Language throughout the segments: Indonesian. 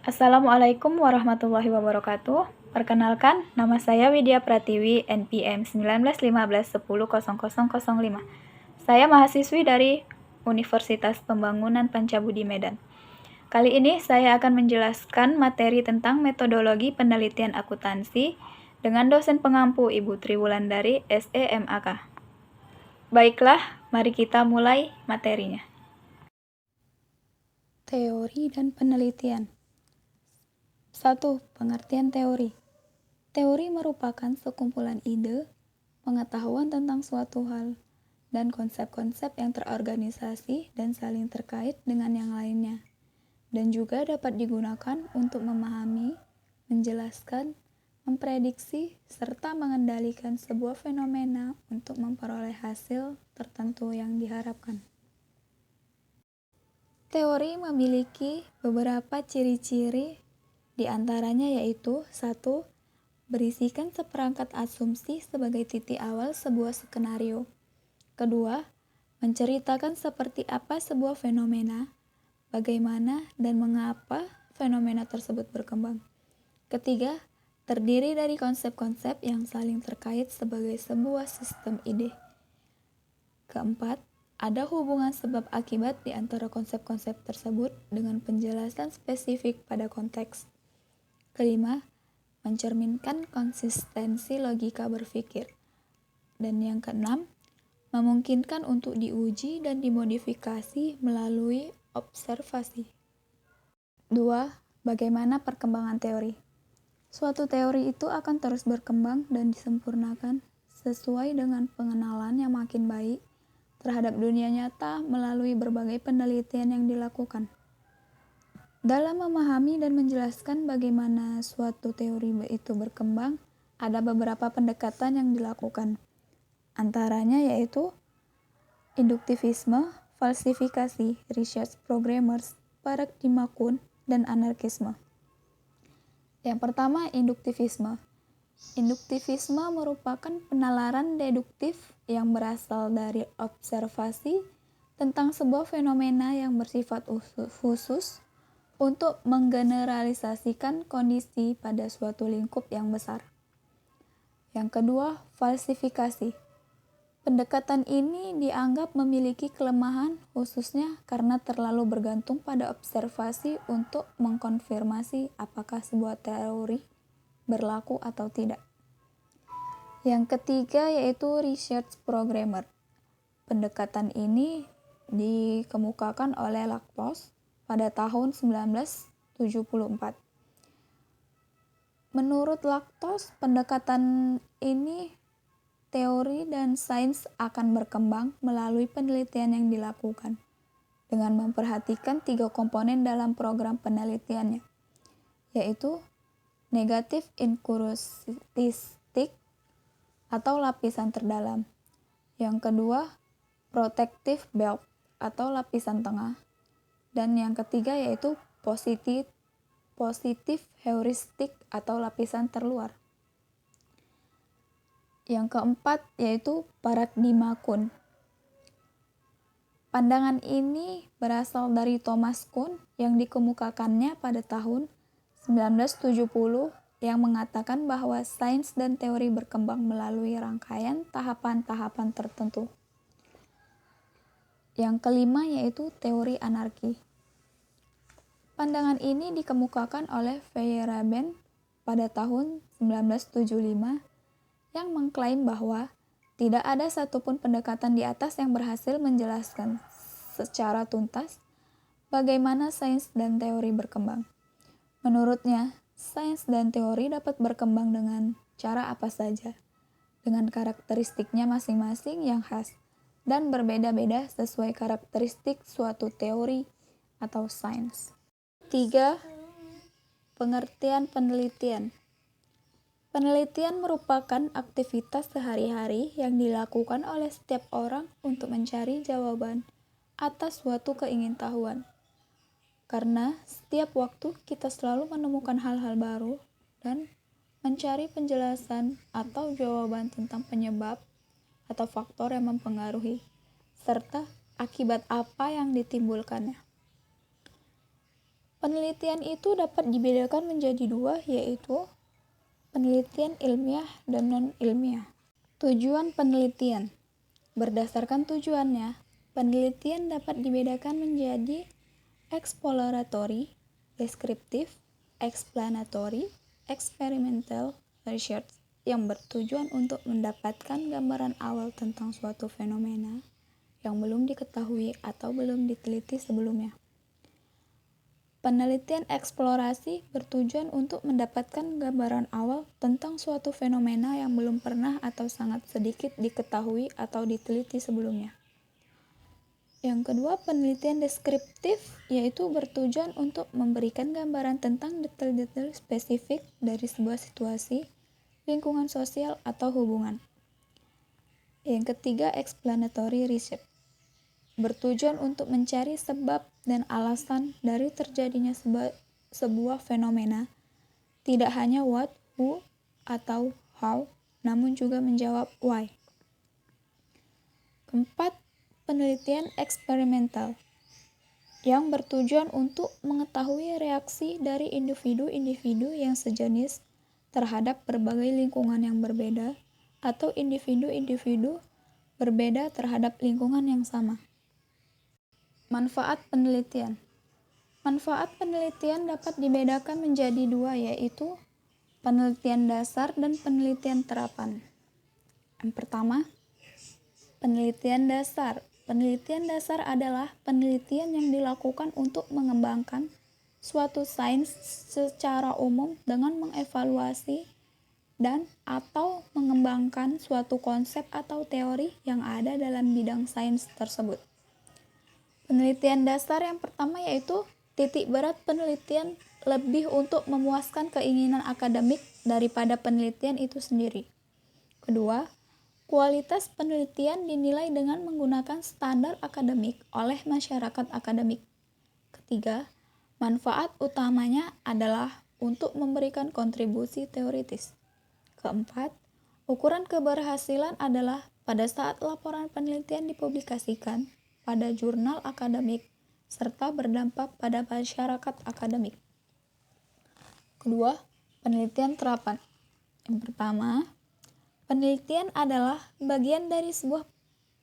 Assalamualaikum warahmatullahi wabarakatuh. Perkenalkan, nama saya Widya Pratiwi, NPM 1915100005. Saya mahasiswi dari Universitas Pembangunan Pancabudi Medan. Kali ini saya akan menjelaskan materi tentang metodologi penelitian akuntansi dengan dosen pengampu Ibu Triwulandari SEMAK. Baiklah, mari kita mulai materinya. Teori dan penelitian. 1. Pengertian teori. Teori merupakan sekumpulan ide, pengetahuan tentang suatu hal, dan konsep-konsep yang terorganisasi dan saling terkait dengan yang lainnya, dan juga dapat digunakan untuk memahami, menjelaskan, memprediksi, serta mengendalikan sebuah fenomena untuk memperoleh hasil tertentu yang diharapkan. Teori memiliki beberapa ciri-ciri, di antaranya yaitu 1. Berisikan seperangkat asumsi sebagai titik awal sebuah skenario. 2. Menceritakan seperti apa sebuah fenomena, bagaimana dan mengapa fenomena tersebut berkembang. 3. Terdiri dari konsep-konsep yang saling terkait sebagai sebuah sistem ide. 4. Ada hubungan sebab akibat di antara konsep-konsep tersebut dengan penjelasan spesifik pada konteks. 5. Mencerminkan konsistensi logika berpikir. Dan yang keenam, memungkinkan untuk diuji dan dimodifikasi melalui observasi. 2. Bagaimana perkembangan teori? Suatu teori itu akan terus berkembang dan disempurnakan sesuai dengan pengenalan yang makin baik terhadap dunia nyata melalui berbagai penelitian yang dilakukan. Dalam memahami dan menjelaskan bagaimana suatu teori itu berkembang, ada beberapa pendekatan yang dilakukan. Antaranya yaitu induktivisme, falsifikasi, research programmers, paradigma Kuhn, dan anarkisme. Yang pertama, induktivisme. Induktivisme merupakan penalaran deduktif yang berasal dari observasi tentang sebuah fenomena yang bersifat khusus untuk menggeneralisasikan kondisi pada suatu lingkup yang besar. Yang kedua, falsifikasi. Pendekatan ini dianggap memiliki kelemahan khususnya karena terlalu bergantung pada observasi untuk mengkonfirmasi apakah sebuah teori berlaku atau tidak. Yang ketiga yaitu research programmer. Pendekatan ini dikemukakan oleh Laplace pada tahun 1974. Menurut Laplace, pendekatan ini teori dan sains akan berkembang melalui penelitian yang dilakukan dengan memperhatikan 3 komponen dalam program penelitiannya, yaitu negatif inkursionistik atau lapisan terdalam. Yang kedua, protective belt atau lapisan tengah. Dan yang ketiga yaitu positif heuristik atau lapisan terluar. Yang keempat yaitu paradigma Kuhn. Pandangan ini berasal dari Thomas Kuhn yang dikemukakannya pada tahun 1970 yang mengatakan bahwa sains dan teori berkembang melalui rangkaian tahapan-tahapan tertentu. Yang kelima yaitu teori anarki. Pandangan ini dikemukakan oleh Feyerabend pada tahun 1975 yang mengklaim bahwa tidak ada satupun pendekatan di atas yang berhasil menjelaskan secara tuntas bagaimana sains dan teori berkembang. Menurutnya, sains dan teori dapat berkembang dengan cara apa saja, dengan karakteristiknya masing-masing yang khas dan berbeda-beda sesuai karakteristik suatu teori atau sains. 3. Pengertian penelitian. Penelitian merupakan aktivitas sehari-hari yang dilakukan oleh setiap orang untuk mencari jawaban atas suatu keingintahuan. Karena setiap waktu kita selalu menemukan hal-hal baru dan mencari penjelasan atau jawaban tentang penyebab atau faktor yang mempengaruhi, serta akibat apa yang ditimbulkannya. Penelitian itu dapat dibedakan menjadi dua, yaitu penelitian ilmiah dan non-ilmiah. Tujuan penelitian. Berdasarkan tujuannya, penelitian dapat dibedakan menjadi exploratory, descriptive, explanatory, experimental research yang bertujuan untuk mendapatkan gambaran awal tentang suatu fenomena yang belum diketahui atau belum diteliti sebelumnya. Penelitian eksplorasi bertujuan untuk mendapatkan gambaran awal tentang suatu fenomena yang belum pernah atau sangat sedikit diketahui atau diteliti sebelumnya. Yang kedua, penelitian deskriptif, yaitu bertujuan untuk memberikan gambaran tentang detail-detail spesifik dari sebuah situasi, lingkungan sosial, atau hubungan. Yang ketiga, explanatory research, bertujuan untuk mencari sebab dan alasan dari terjadinya sebuah fenomena, tidak hanya what, who, atau how, namun juga menjawab why. Keempat, penelitian eksperimental, yang bertujuan untuk mengetahui reaksi dari individu-individu yang sejenis terhadap berbagai lingkungan yang berbeda, atau individu-individu berbeda terhadap lingkungan yang sama. Manfaat penelitian. Manfaat penelitian dapat dibedakan menjadi dua, yaitu penelitian dasar dan penelitian terapan. Yang pertama, penelitian dasar. Penelitian dasar adalah penelitian yang dilakukan untuk mengembangkan suatu sains secara umum dengan mengevaluasi dan atau mengembangkan suatu konsep atau teori yang ada dalam bidang sains tersebut. Penelitian dasar yang pertama yaitu titik berat penelitian lebih untuk memuaskan keinginan akademik daripada penelitian itu sendiri. Kedua, kualitas penelitian dinilai dengan menggunakan standar akademik oleh masyarakat akademik. Ketiga, manfaat utamanya adalah untuk memberikan kontribusi teoritis. Keempat, ukuran keberhasilan adalah pada saat laporan penelitian dipublikasikan pada jurnal akademik serta berdampak pada masyarakat akademik. Kedua, penelitian terapan. Yang pertama, penelitian adalah bagian dari sebuah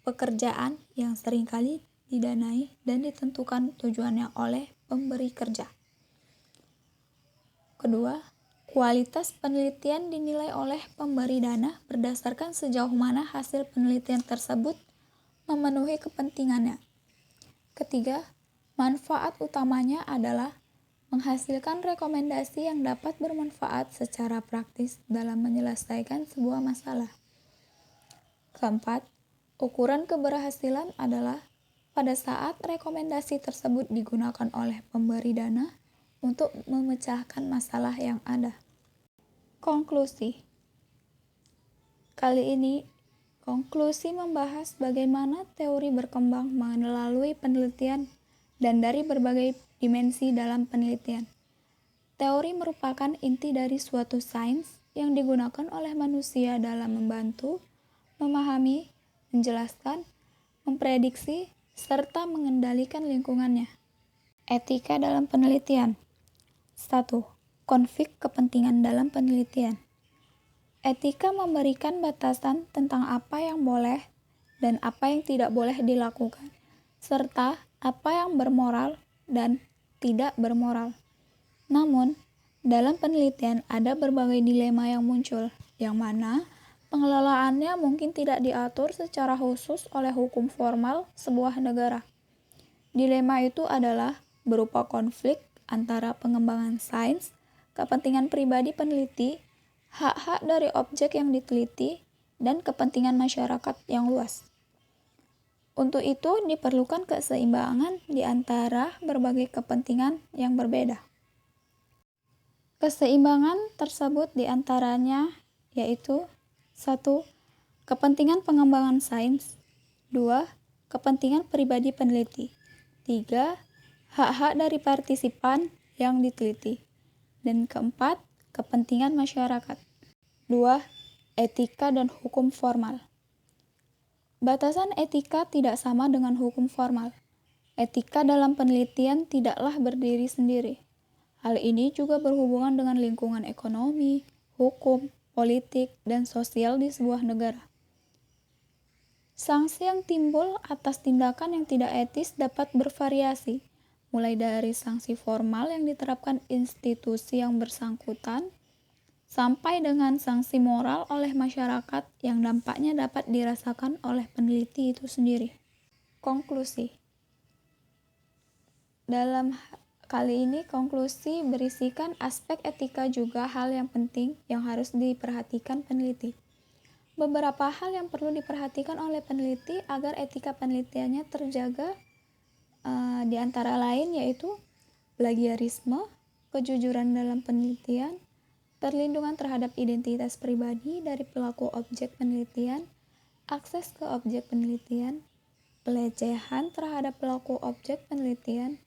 pekerjaan yang seringkali didanai dan ditentukan tujuannya oleh pemberi kerja. Kedua, kualitas penelitian dinilai oleh pemberi dana berdasarkan sejauh mana hasil penelitian tersebut memenuhi kepentingannya. Ketiga, manfaat utamanya adalah menghasilkan rekomendasi yang dapat bermanfaat secara praktis dalam menyelesaikan sebuah masalah. Keempat, ukuran keberhasilan adalah pada saat rekomendasi tersebut digunakan oleh pemberi dana untuk memecahkan masalah yang ada. Konklusi. Kali ini, konklusi membahas bagaimana teori berkembang melalui penelitian dan dari berbagai dimensi dalam penelitian. Teori merupakan inti dari suatu sains yang digunakan oleh manusia dalam membantu, memahami, menjelaskan, memprediksi, serta mengendalikan lingkungannya. Etika dalam penelitian. 1. Konflik kepentingan dalam penelitian. Etika memberikan batasan tentang apa yang boleh dan apa yang tidak boleh dilakukan, serta apa yang bermoral dan tidak bermoral. Namun, dalam penelitian ada berbagai dilema yang muncul, yang mana pengelolaannya mungkin tidak diatur secara khusus oleh hukum formal sebuah negara. Dilema itu adalah berupa konflik antara pengembangan sains, kepentingan pribadi peneliti, hak-hak dari objek yang diteliti, dan kepentingan masyarakat yang luas. Untuk itu diperlukan keseimbangan di antara berbagai kepentingan yang berbeda. Keseimbangan tersebut di antaranya yaitu 1. Kepentingan pengembangan sains. 2. Kepentingan pribadi peneliti. 3. Hak-hak dari partisipan yang diteliti. Dan keempat, kepentingan masyarakat. 2. Etika dan hukum formal. Batasan etika tidak sama dengan hukum formal. Etika dalam penelitian tidaklah berdiri sendiri, Hal ini juga berhubungan dengan lingkungan ekonomi, hukum, politik, dan sosial di sebuah negara. Sanksi yang timbul atas tindakan yang tidak etis dapat bervariasi, mulai dari sanksi formal yang diterapkan institusi yang bersangkutan, sampai dengan sanksi moral oleh masyarakat yang dampaknya dapat dirasakan oleh peneliti itu sendiri. Konklusi. Dalam kali ini konklusi berisikan aspek etika juga hal yang penting yang harus diperhatikan peneliti. Beberapa hal yang perlu diperhatikan oleh peneliti agar etika penelitiannya terjaga di antara lain yaitu plagiarisme, kejujuran dalam penelitian, perlindungan terhadap identitas pribadi dari pelaku objek penelitian, akses ke objek penelitian, pelecehan terhadap pelaku objek penelitian,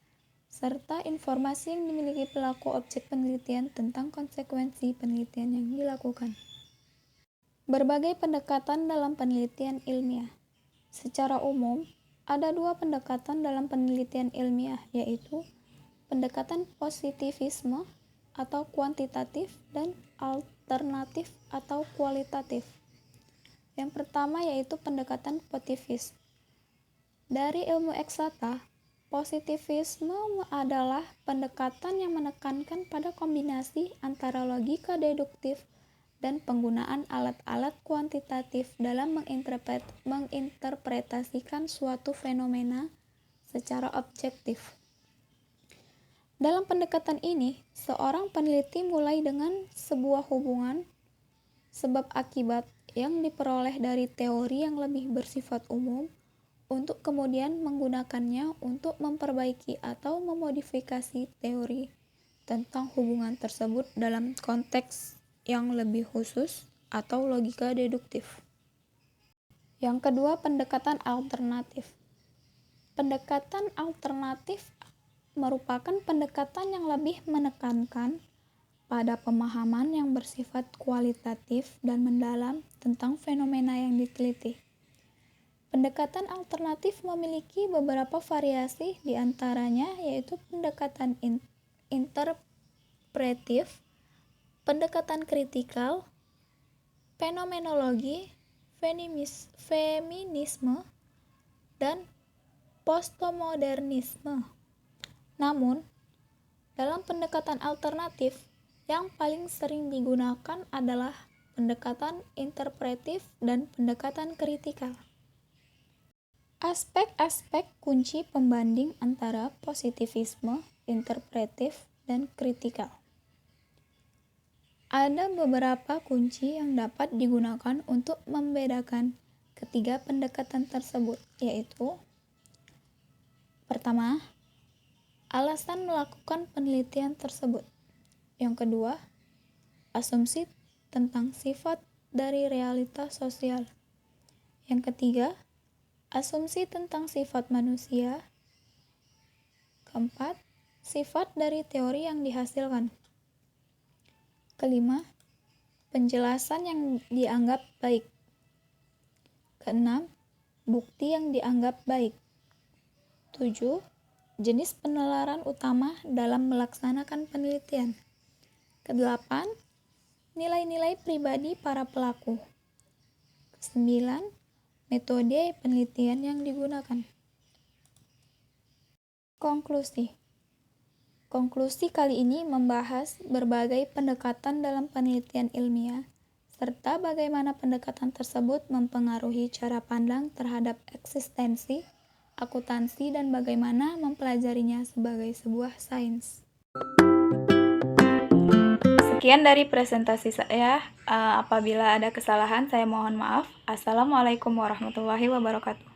serta informasi yang dimiliki pelaku objek penelitian tentang konsekuensi penelitian yang dilakukan. Berbagai pendekatan dalam penelitian ilmiah. Secara umum, ada dua pendekatan dalam penelitian ilmiah, yaitu pendekatan positivisme atau kuantitatif dan alternatif atau kualitatif. Yang pertama yaitu pendekatan positivisme. Dari ilmu eksakta, positivisme adalah pendekatan yang menekankan pada kombinasi antara logika deduktif dan penggunaan alat-alat kuantitatif dalam menginterpretasikan suatu fenomena secara objektif. Dalam pendekatan ini, seorang peneliti mulai dengan sebuah hubungan sebab akibat yang diperoleh dari teori yang lebih bersifat umum untuk kemudian menggunakannya untuk memperbaiki atau memodifikasi teori tentang hubungan tersebut dalam konteks yang lebih khusus atau logika deduktif. Yang kedua, pendekatan alternatif. Pendekatan alternatif merupakan pendekatan yang lebih menekankan pada pemahaman yang bersifat kualitatif dan mendalam tentang fenomena yang diteliti. Pendekatan alternatif memiliki beberapa variasi, di antaranya yaitu pendekatan interpretif, pendekatan kritikal, fenomenologi, feminisme, dan postmodernisme. Namun, dalam pendekatan alternatif, yang paling sering digunakan adalah pendekatan interpretif dan pendekatan kritikal. Aspek-aspek kunci pembanding antara positivisme, interpretif, dan kritikal. Ada beberapa kunci yang dapat digunakan untuk membedakan ketiga pendekatan tersebut, yaitu pertama, alasan melakukan penelitian tersebut. Yang kedua, asumsi tentang sifat dari realitas sosial. Yang ketiga, asumsi tentang sifat manusia. Keempat, sifat dari teori yang dihasilkan. Kelima, penjelasan yang dianggap baik. Keenam, bukti yang dianggap baik. 7. Jenis penalaran utama dalam melaksanakan penelitian. Kedelapan, nilai-nilai pribadi para pelaku. Kesembilan, metode penelitian yang digunakan. Konklusi. Konklusi kali ini membahas berbagai pendekatan dalam penelitian ilmiah, serta bagaimana pendekatan tersebut mempengaruhi cara pandang terhadap eksistensi, akuntansi, dan bagaimana mempelajarinya sebagai sebuah sains. Sekian dari presentasi saya. Apabila ada kesalahan, saya mohon maaf. Assalamualaikum warahmatullahi wabarakatuh.